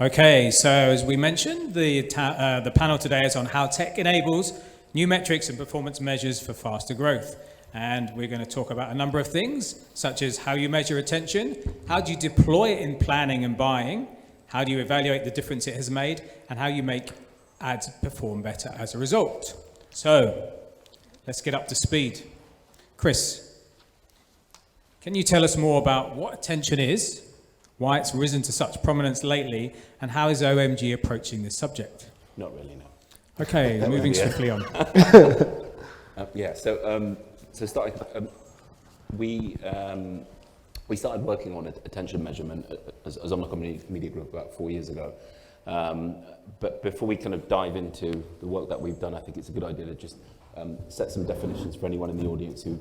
Okay, so as we mentioned, the panel today is on how tech enables new metrics and performance measures for faster growth. And we're going to talk about a number of things, such as how you measure attention, how do you deploy it in planning and buying, how do you evaluate the difference it has made, and how you make ads perform better as a result. So, let's get up to speed. Chris, can you tell us more about what attention is, why it's risen to such prominence lately, and how is OMG approaching this subject? Not really, no. Okay, moving swiftly on. We started working on attention measurement as Omnicom Media Group about 4 years ago. But before we kind of dive into the work that we've done, I think it's a good idea to just set some definitions for anyone in the audience who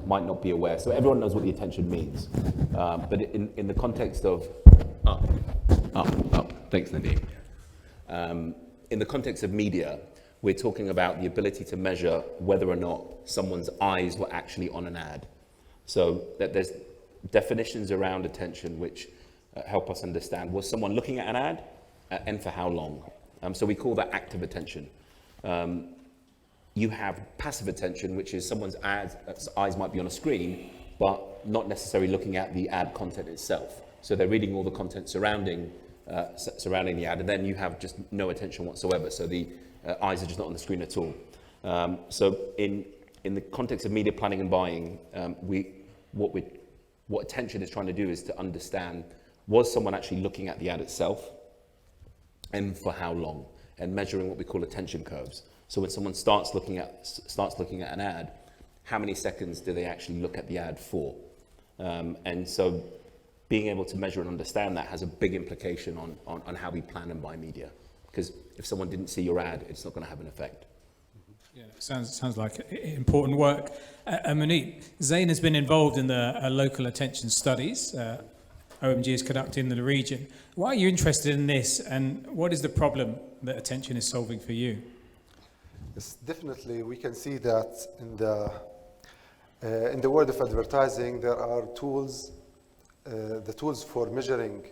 might not be aware. So everyone knows what the attention means. But in the context of... Thanks, Nadine. In the context of media, we're talking about the ability to measure whether or not someone's eyes were actually on an ad. So that there's definitions around attention which help us understand, was someone looking at an ad and for how long? So we call that active attention. You have passive attention, which is someone's eyes might be on a screen, but not necessarily looking at the ad content itself. So they're reading all the content surrounding the ad, and then you have just no attention whatsoever. So the eyes are just not on the screen at all. So in the context of media planning and buying, what attention is trying to do is to understand, was someone actually looking at the ad itself, and for how long, and measuring what we call attention curves. So when someone starts looking at an ad, how many seconds do they actually look at the ad for? And so being able to measure and understand that has a big implication on how we plan and buy media. Because if someone didn't see your ad, it's not going to have an effect. Yeah, sounds like important work. Monique, Zain has been involved in the local attention studies OMG is conducting in the region. Why are you interested in this, and what is the problem that attention is solving for you? Yes, definitely, we can see that in the world of advertising, there are tools, the tools for measuring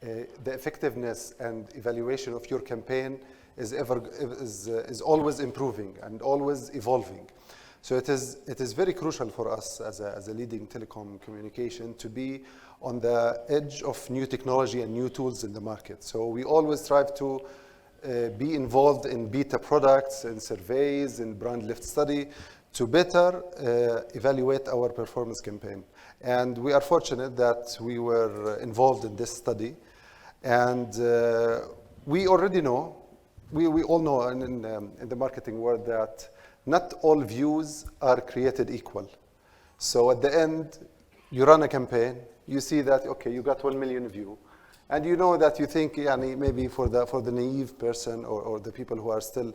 the effectiveness and evaluation of your campaign is always improving and always evolving. So it is very crucial for us as a leading telecom communication to be on the edge of new technology and new tools in the market. So we always strive to be involved in beta products and surveys and brand lift study to better evaluate our performance campaign. And we are fortunate that we were involved in this study. And we already know, we all know in the marketing world that not all views are created equal. So at the end, you run a campaign, you see that, okay, you got 1 million view. And you know that you think, maybe for the naive person or the people who are still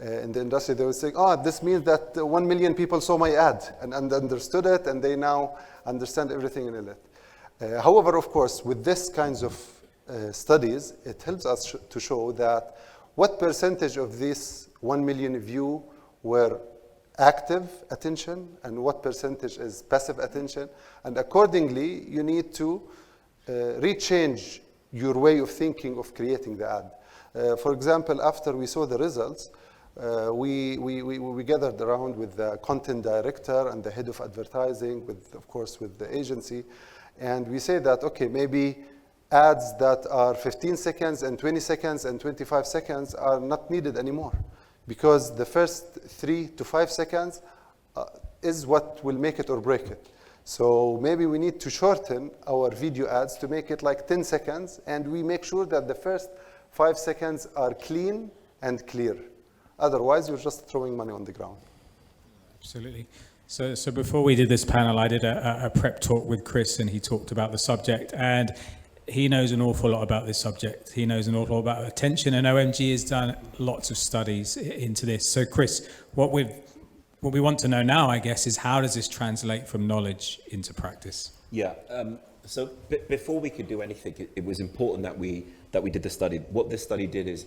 in the industry, they will say, this means that 1 million people saw my ad and understood it, and they now understand everything in it. However, of course, with this kinds of studies, it helps us to show that what percentage of this 1 million view were active attention and what percentage is passive attention. And accordingly, you need to rechange your way of thinking of creating the ad. For example, after we saw the results, we gathered around with the content director and the head of advertising, of course, with the agency. And we say that, okay, maybe ads that are 15 seconds and 20 seconds and 25 seconds are not needed anymore, because the first 3 to 5 seconds is what will make it or break it. So maybe we need to shorten our video ads to make it like 10 seconds, and we make sure that the first 5 seconds are clean and clear. Otherwise, you're just throwing money on the ground. Absolutely. So before we did this panel, I did a prep talk with Chris, and he talked about the subject, and he knows an awful lot about this subject. He knows an awful lot about attention, and OMG has done lots of studies into this. So Chris, what we want to know now, I guess, is how does this translate from knowledge into practice? Yeah. So before we could do anything, it was important that we did the study. What this study did is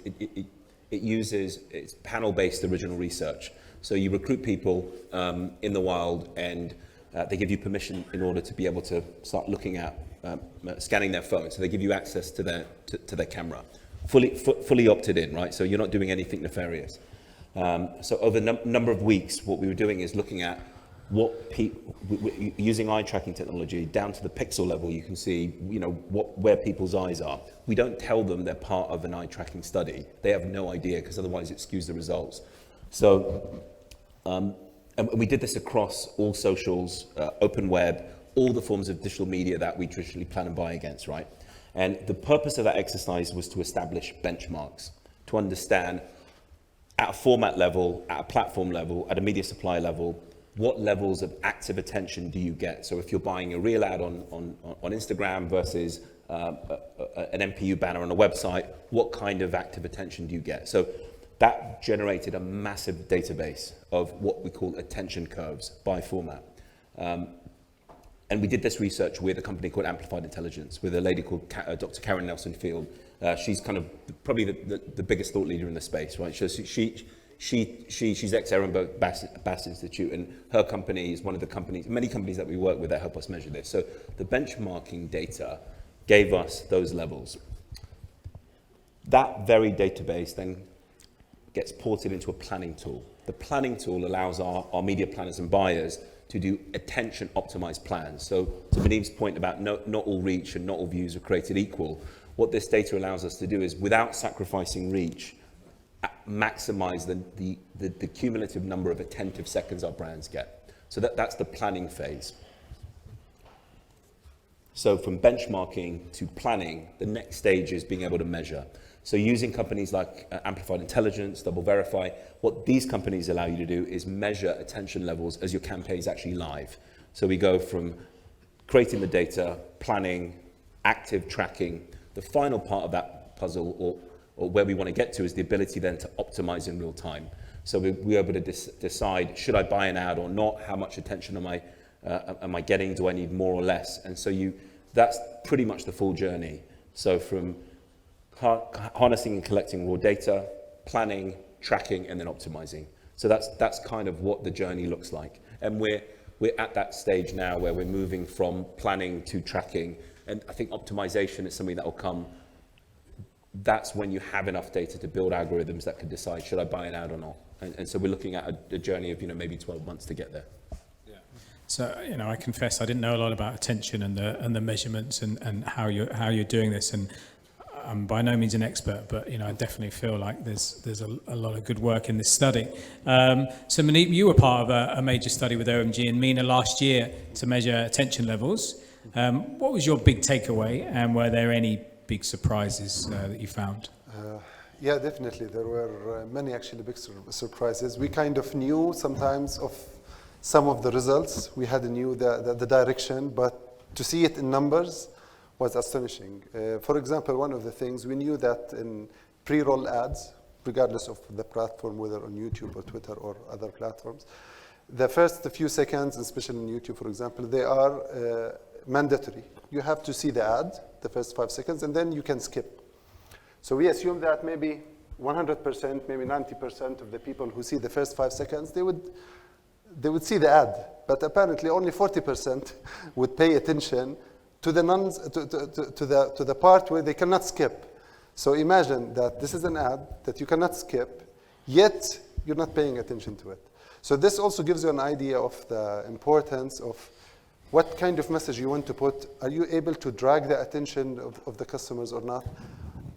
it's panel-based original research. So you recruit people in the wild, and they give you permission in order to be able to start looking at scanning their phone, so they give you access to their camera, fully opted in, right? So you're not doing anything nefarious. So over a number of weeks, what we were doing is looking at what using eye tracking technology down to the pixel level. You can see, where people's eyes are. We don't tell them they're part of an eye tracking study. They have no idea, because otherwise it skews the results. So, and we did this across all socials, open web, all the forms of digital media that we traditionally plan and buy against, right? And the purpose of that exercise was to establish benchmarks, to understand at a format level, at a platform level, at a media supply level, what levels of active attention do you get? So if you're buying a real ad on Instagram versus an MPU banner on a website, what kind of active attention do you get? So that generated a massive database of what we call attention curves by format. And we did this research with a company called Amplified Intelligence, with a lady called Dr. Karen Nelson Field. She's kind of probably the biggest thought leader in the space, right? So she's ex-Ehrenberg Bass Institute, and her company is one of the companies, many companies that we work with that help us measure this. So the benchmarking data gave us those levels. That very database then gets ported into a planning tool. The planning tool allows our media planners and buyers to do attention optimized plans. So to Manim's point about not all reach and not all views are created equal, what this data allows us to do is, without sacrificing reach, maximize the cumulative number of attentive seconds our brands get. So that's the planning phase. So from benchmarking to planning, the next stage is being able to measure. So using companies like Amplified Intelligence, DoubleVerify, what these companies allow you to do is measure attention levels as your campaign is actually live. So we go from creating the data, planning, active tracking. The final part of that puzzle, or where we want to get to, is the ability then to optimize in real time. So we're able to decide, should I buy an ad or not? How much attention am I getting? Do I need more or less? And so that's pretty much the full journey. So from harnessing and collecting raw data, planning, tracking, and then optimizing. So that's kind of what the journey looks like. And we're at that stage now where we're moving from planning to tracking. And I think optimization is something that will come. That's when you have enough data to build algorithms that can decide, should I buy an ad or not? And so we're looking at a journey of maybe 12 months to get there. Yeah. So I confess I didn't know a lot about attention and the measurements and how you're doing this. And I'm by no means an expert, but I definitely feel like there's a lot of good work in this study. So Maneep, you were part of a major study with OMG and MENA last year to measure attention levels. What was your big takeaway, and were there any big surprises that you found? Yeah, definitely. There were many actually big surprises. We kind of knew sometimes of some of the results. We had knew the direction, but to see it in numbers was astonishing. For example, one of the things we knew that in pre-roll ads, regardless of the platform, whether on YouTube or Twitter or other platforms, the first few seconds, especially on YouTube, for example, they are mandatory. You have to see the ad, the first 5 seconds, and then you can skip. So we assume that maybe 100%, maybe 90% of the people who see the first 5 seconds, they would see the ad. But apparently only 40% would pay attention to the part where they cannot skip. So imagine that this is an ad that you cannot skip, yet you're not paying attention to it. So this also gives you an idea of the importance of what kind of message you want to put. Are you able to drag the attention of the customers or not?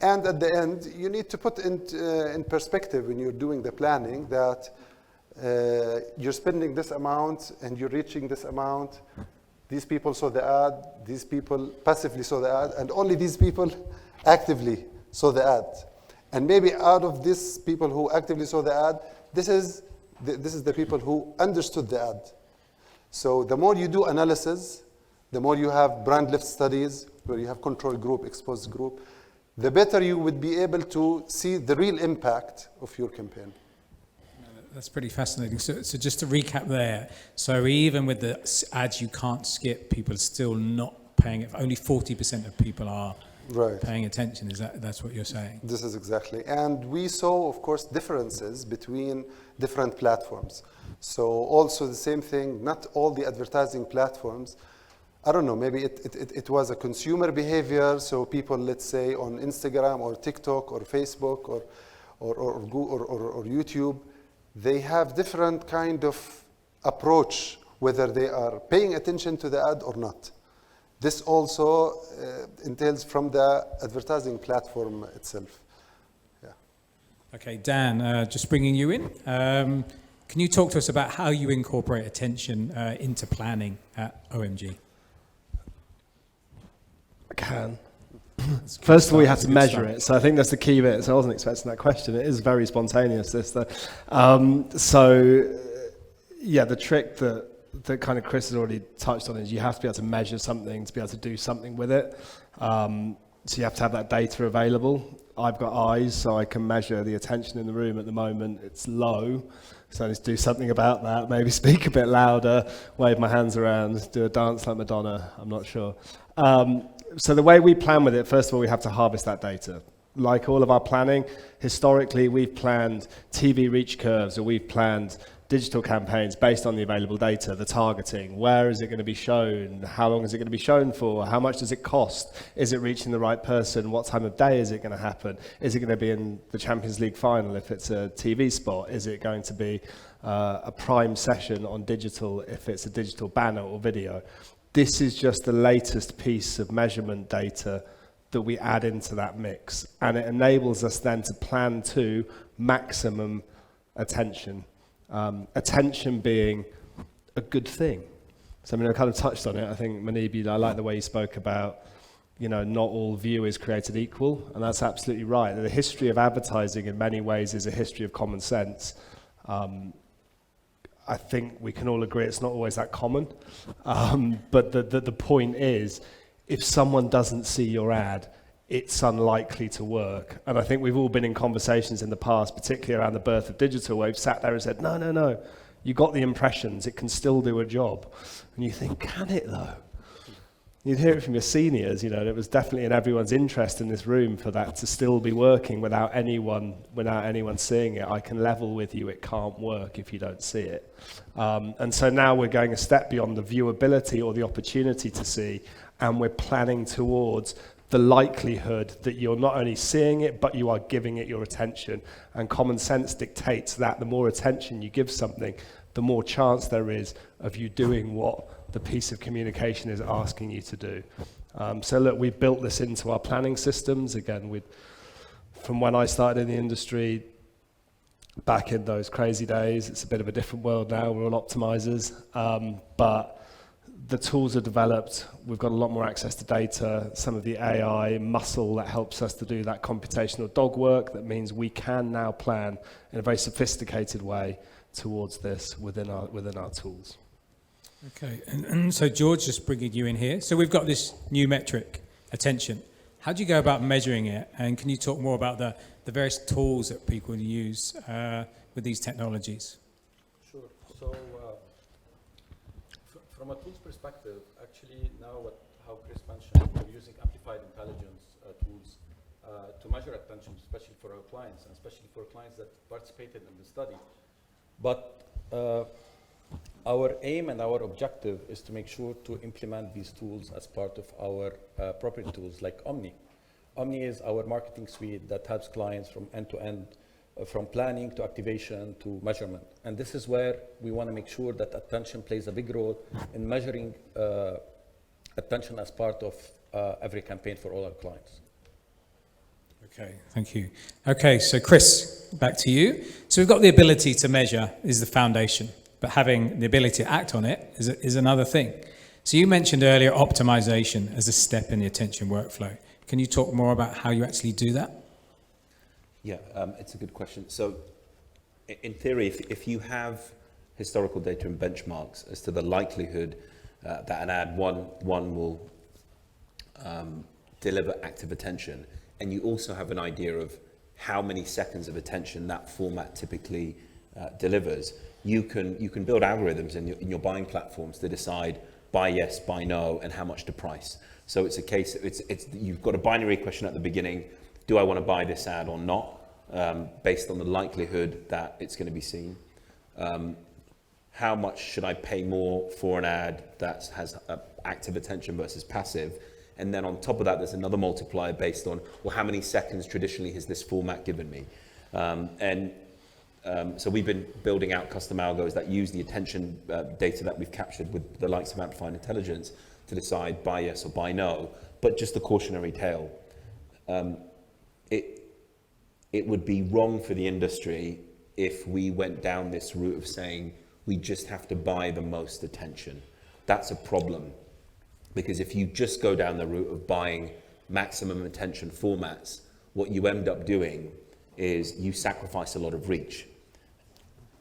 And at the end, you need to put in perspective when you're doing the planning that you're spending this amount and you're reaching this amount. These people saw the ad, these people passively saw the ad, and only these people actively saw the ad. And maybe out of these people who actively saw the ad, this is the people who understood the ad. So the more you do analysis, the more you have brand lift studies, where you have control group, exposed group, the better you would be able to see the real impact of your campaign. That's pretty fascinating. So just to recap there, so even with the ads you can't skip, people are still not paying it. Only 40% of people are paying attention. That's what you're saying? This is exactly. And we saw, of course, differences between different platforms. So also the same thing, not all the advertising platforms I don't know, maybe it was a consumer behavior, so people, let's say, on Instagram or TikTok or Facebook or YouTube, they have different kind of approach, whether they are paying attention to the ad or not. This also entails from the advertising platform itself. Yeah. Okay, Dan, just bringing you in. Can you talk to us about how you incorporate attention into planning at OMG? I can. First of all, you have to measure it. So I think that's the key bit. So I wasn't expecting that question. It is very spontaneous, this though. Yeah, the trick that kind of Chris has already touched on is you have to be able to measure something to be able to do something with it. So you have to have that data available. I've got eyes, so I can measure the attention in the room at the moment. It's low, so I need to do something about that. Maybe speak a bit louder, wave my hands around, do a dance like Madonna. I'm not sure. So the way we plan with it, first of all, we have to harvest that data. Like all of our planning, historically, we've planned TV reach curves, or we've planned digital campaigns based on the available data, the targeting. Where is it going to be shown? How long is it going to be shown for? How much does it cost? Is it reaching the right person? What time of day is it going to happen? Is it going to be in the Champions League final if it's a TV spot? Is it going to be a prime session on digital if it's a digital banner or video? This is just the latest piece of measurement data that we add into that mix. And it enables us then to plan to maximum attention. Attention being a good thing. So I mean, I kind of touched on it. I think Manibi, I like the way you spoke about, not all view is created equal, and that's absolutely right. The history of advertising in many ways is a history of common sense. I think we can all agree it's not always that common, but the point is, if someone doesn't see your ad, it's unlikely to work. And I think we've all been in conversations in the past, particularly around the birth of digital, where we've sat there and said, no, you got the impressions, it can still do a job. And you think, can it though? You'd hear it from your seniors, it was definitely in everyone's interest in this room for that to still be working without anyone seeing it. I can level with you, it can't work if you don't see it. And so now we're going a step beyond the viewability or the opportunity to see, and we're planning towards the likelihood that you're not only seeing it, but you are giving it your attention. And common sense dictates that the more attention you give something, the more chance there is of you doing what the piece of communication is asking you to do. So look, we've built this into our planning systems. Again, from when I started in the industry, back in those crazy days, it's a bit of a different world now, we're all optimizers. But the tools are developed, we've got a lot more access to data, some of the AI muscle that helps us to do that computational dog work. That means we can now plan in a very sophisticated way towards this within our tools. Okay, and so George, just bringing you in here. So we've got this new metric, attention. How do you go about measuring it? And can you talk more about the various tools that people use with these technologies? Sure. So from a tools perspective, actually now how Chris mentioned, we're using amplified intelligence tools to measure attention, especially for our clients, and especially for clients that participated in the study. But our aim and our objective is to make sure to implement these tools as part of our property tools like Omni. Omni is our marketing suite that helps clients from end to end, from planning to activation to measurement. And this is where we want to make sure that attention plays a big role in measuring attention as part of every campaign for all our clients. Okay, thank you. Okay, so Chris, back to you. So we've got the ability to measure is the foundation, but having the ability to act on it is another thing. So you mentioned earlier optimization as a step in the attention workflow. Can you talk more about how you actually do that? Yeah, it's a good question. So in theory, if you have historical data and benchmarks as to the likelihood that an ad one will deliver active attention, and you also have an idea of how many seconds of attention that format typically delivers, you can build algorithms in your buying platforms to decide buy yes, buy no, and how much to price. So it's a case, you've got a binary question at the beginning, do I want to buy this ad or not, based on the likelihood that it's going to be seen. How much should I pay more for an ad that has active attention versus passive. And then on top of that, there's another multiplier based on, well, how many seconds traditionally has this format given me? So we've been building out custom algos that use the attention data that we've captured with the likes of Amplified Intelligence to decide buy yes or buy no. But just the cautionary tale. It would be wrong for the industry if we went down this route of saying we just have to buy the most attention. That's a problem. Because if you just go down the route of buying maximum attention formats, what you end up doing is you sacrifice a lot of reach.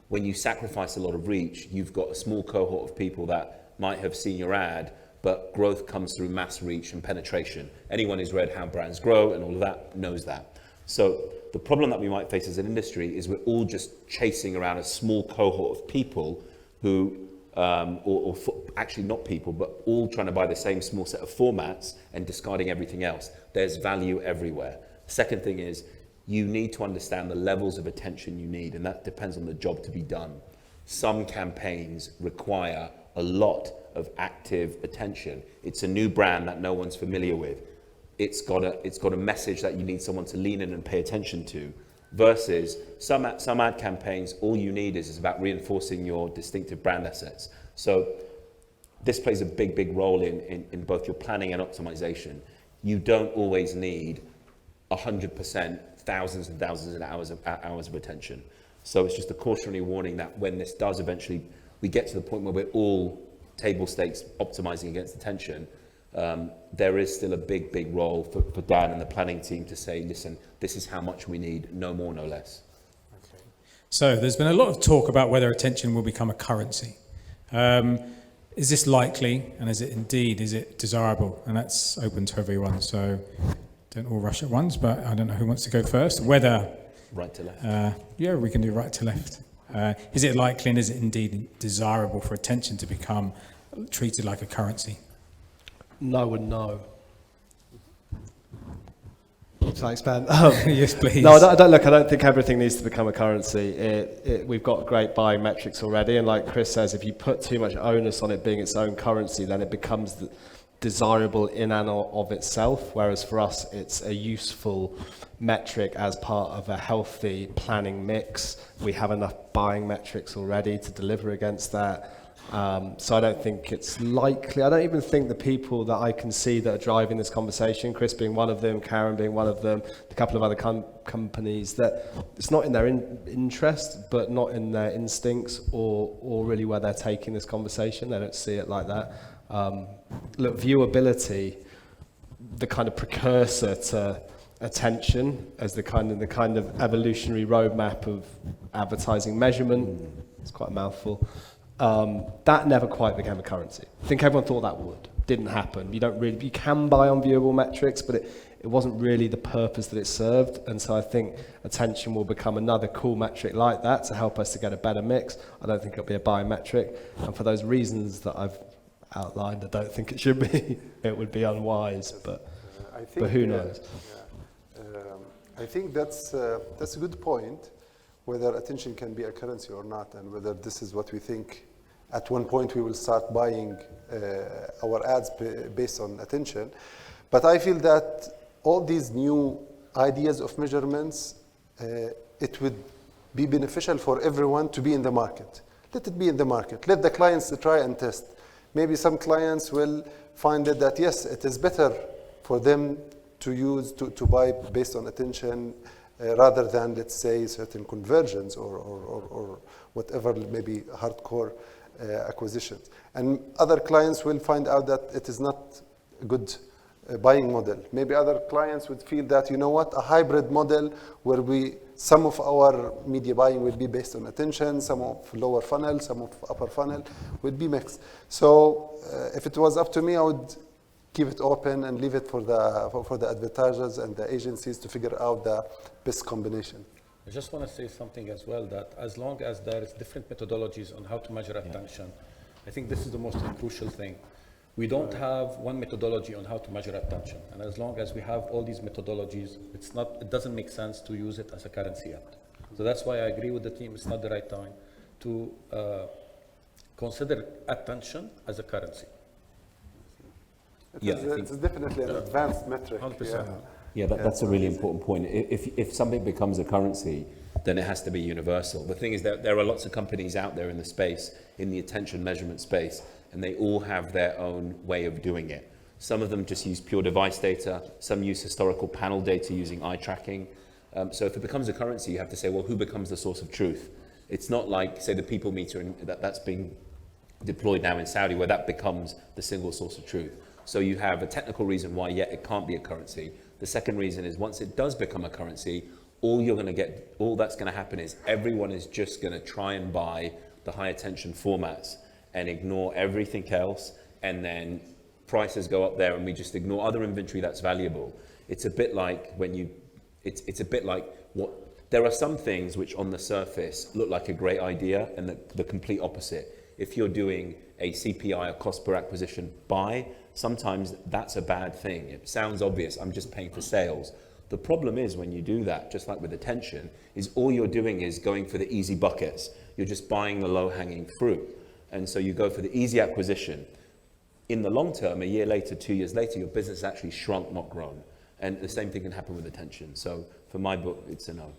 When you sacrifice a lot of reach, you've got a small cohort of people that might have seen your ad, but growth comes through mass reach and penetration. Anyone who's read How Brands Grow and all of that knows that. So the problem that we might face as an industry is we're all just chasing around a small cohort of people who, actually not people, but all trying to buy the same small set of formats and discarding everything else. There's value everywhere. Second thing is, you need to understand the levels of attention you need, and that depends on the job to be done. Some campaigns require a lot of active attention. It's a new brand that no one's familiar with. It's got a message that you need someone to lean in and pay attention to, versus some ad campaigns, all you need is about reinforcing your distinctive brand assets. So this plays a big role in both your planning and optimization. You don't always need 100%, thousands and thousands of hours of attention. So it's just a cautionary warning that when this does eventually, we get to the point where we're all table stakes optimizing against attention, there is still a big role for Dan and the planning team to say, listen, this is how much we need, no more, no less. Okay. So there's been a lot of talk about whether attention will become a currency. Is this likely, and is it desirable? And that's open to everyone, so don't all rush at once, but I don't know who wants to go first. Whether... Right to left. Yeah, we can do right to left. Is it likely and is it indeed desirable for attention to become treated like a currency? No and no. Shall I expand? Yes, please. No, I don't think everything needs to become a currency. We've got great buying metrics already, and like Chris says, if you put too much onus on it being its own currency, then it becomes desirable in and of itself, whereas for us, it's a useful metric as part of a healthy planning mix. We have enough buying metrics already to deliver against that. So I don't think it's likely. I don't even think the people that I can see that are driving this conversation, Chris being one of them, Karen being one of them, a couple of other companies, that it's not in their interest, but not in their instincts or really where they're taking this conversation. They don't see it like that. Look, viewability, the kind of precursor to attention as the kind of evolutionary roadmap of advertising measurement. It's quite a mouthful. That never quite became a currency. I think everyone thought that would. Didn't happen. You can buy on viewable metrics, but it wasn't really the purpose that it served. And so I think attention will become another cool metric like that to help us to get a better mix. I don't think it'll be a buy metric. And for those reasons that I've outlined, I don't think it should be. It would be unwise, but who knows? I think that's a good point, whether attention can be a currency or not, and whether this is what we think. At one point we will start buying our ads based on attention. But I feel that all these new ideas of measurements, it would be beneficial for everyone to be in the market. Let it be in the market. Let the clients try and test. Maybe some clients will find that yes, it is better for them to buy based on attention rather than, let's say, certain conversions or whatever, maybe hardcore acquisitions. And other clients will find out that it is not a good buying model. Maybe other clients would feel that, you know what, a hybrid model where some of our media buying will be based on attention, some of lower funnel, some of upper funnel would be mixed. So if it was up to me, I would keep it open and leave it for the advertisers and the agencies to figure out the best combination. I just want to say something as well, that as long as there is different methodologies on how to measure attention, I think this is the most crucial thing. We don't have one methodology on how to measure attention. And as long as we have all these methodologies, it doesn't make sense to use it as a currency yet. So that's why I agree with the team, it's not the right time to consider attention as a currency. Yeah, I think- It's definitely an advanced metric. 100%. Yeah, that's a really important point. If something becomes a currency, then it has to be universal. The thing is that there are lots of companies out there in the space, in the attention measurement space, and they all have their own way of doing it. Some of them just use pure device data, some use historical panel data using eye tracking. So if it becomes a currency, you have to say, well, who becomes the source of truth? It's not like, say, the people meter that's being deployed now in Saudi, where that becomes the single source of truth. So you have a technical reason why, it can't be a currency. The second reason is once it does become a currency, all that's going to happen is everyone is just going to try and buy the high attention formats and ignore everything else, and then prices go up there and we just ignore other inventory that's valuable. It's a bit like there are some things which on the surface look like a great idea, and the complete opposite. If you're doing a CPI, a cost per acquisition buy, sometimes that's a bad thing. It sounds obvious, I'm just paying for sales. The problem is when you do that, just like with attention, is all you're doing is going for the easy buckets. You're just buying the low-hanging fruit. And so you go for the easy acquisition. In the long term, a year later, 2 years later, your business actually shrunk, not grown. And the same thing can happen with attention. So for my book, it's a no.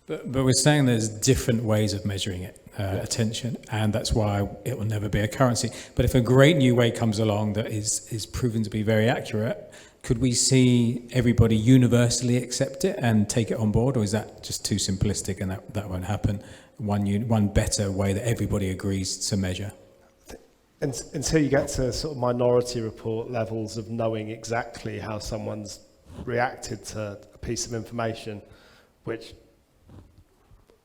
But we're saying there's different ways of measuring it, attention, and that's why it will never be a currency. But if a great new way comes along that is proven to be very accurate, could we see everybody universally accept it and take it on board, or is that just too simplistic and that won't happen? One better way that everybody agrees to measure. Until you get to sort of minority report levels of knowing exactly how someone's reacted to a piece of information, which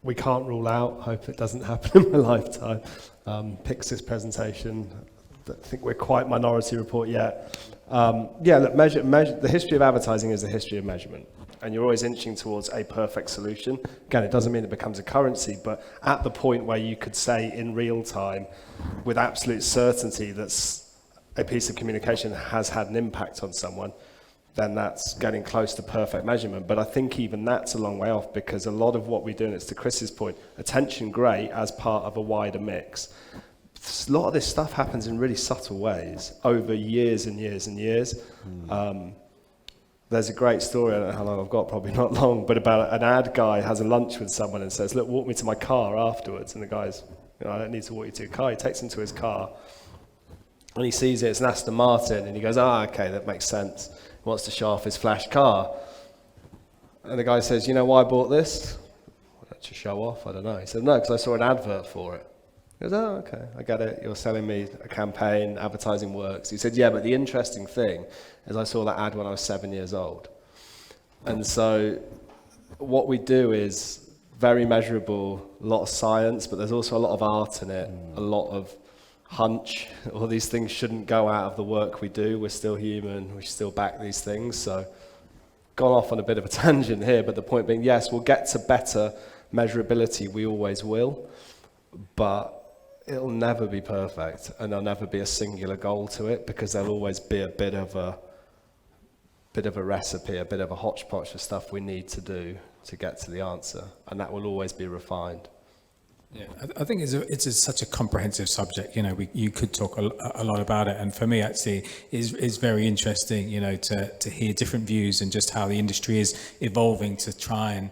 we can't rule out, hope it doesn't happen in my lifetime. Pixis presentation, I think we're quite minority report yet. Look, the history of advertising is the history of measurement, and you're always inching towards a perfect solution. Again, it doesn't mean it becomes a currency, but at the point where you could say in real time, with absolute certainty that a piece of communication has had an impact on someone, then that's getting close to perfect measurement. But I think even that's a long way off, because a lot of what we do, and it's to Chris's point, attention great as part of a wider mix. A lot of this stuff happens in really subtle ways over years and years and years. There's a great story, I don't know how long I've got, probably not long, but about an ad guy has a lunch with someone and says, look, walk me to my car afterwards. And the guy's, I don't need to walk you to your car. He takes him to his car and he sees it's an Aston Martin, and he goes, okay, that makes sense. He wants to show off his flash car. And the guy says, you know why I bought this? To show off? I don't know. He said, no, because I saw an advert for it. He goes, okay, I get it. You're selling me a campaign, advertising works. He said, yeah, but the interesting thing is I saw that ad when I was 7 years old. And so what we do is very measurable, a lot of science, but there's also a lot of art in it, a lot of hunch. All these things shouldn't go out of the work we do. We're still human. We still back these things. So gone off on a bit of a tangent here, but the point being, yes, we'll get to better measurability. We always will. But it'll never be perfect, and there'll never be a singular goal to it, because there'll always be a bit of a recipe, a bit of a hodgepodge of stuff we need to do to get to the answer, and that will always be refined. Yeah, I think it's such a comprehensive subject. You could talk a lot about it, and for me, actually, is very interesting. To hear different views and just how the industry is evolving to try and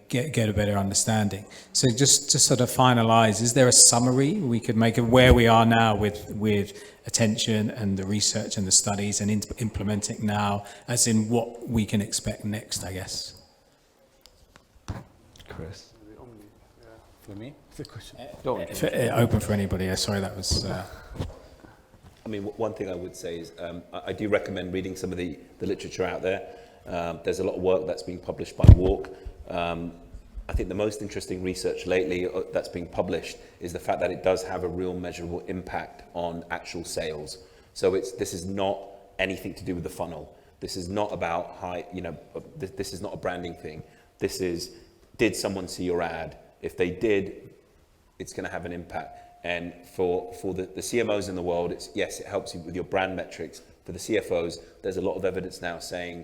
get a better understanding. So just to sort of finalize, is there a summary we could make of where we are now with attention and the research and the studies and implementing now, as in what we can expect next, I guess? Chris? For me, the question. Open for anybody. Sorry, that was... I mean, one thing I would say is I do recommend reading some of the literature out there. There's a lot of work that's being published by WARC. I think the most interesting research lately that's being published is the fact that it does have a real measurable impact on actual sales. So this is not anything to do with the funnel. This is not about this is not a branding thing. This is, did someone see your ad? If they did, it's going to have an impact. And for the CMOs in the world, it helps you with your brand metrics. For the CFOs, there's a lot of evidence now saying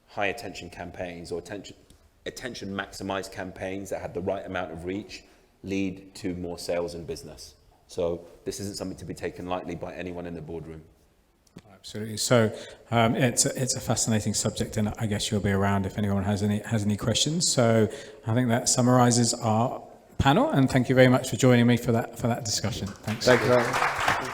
high attention campaigns or attention maximized campaigns that had the right amount of reach lead to more sales and business. So this isn't something to be taken lightly by anyone in the boardroom. All right, Absolutely. So it's a fascinating subject, and I guess you'll be around if anyone has any questions. So I think that summarises our panel, and thank you very much for joining me for that discussion. Thanks. Thank you.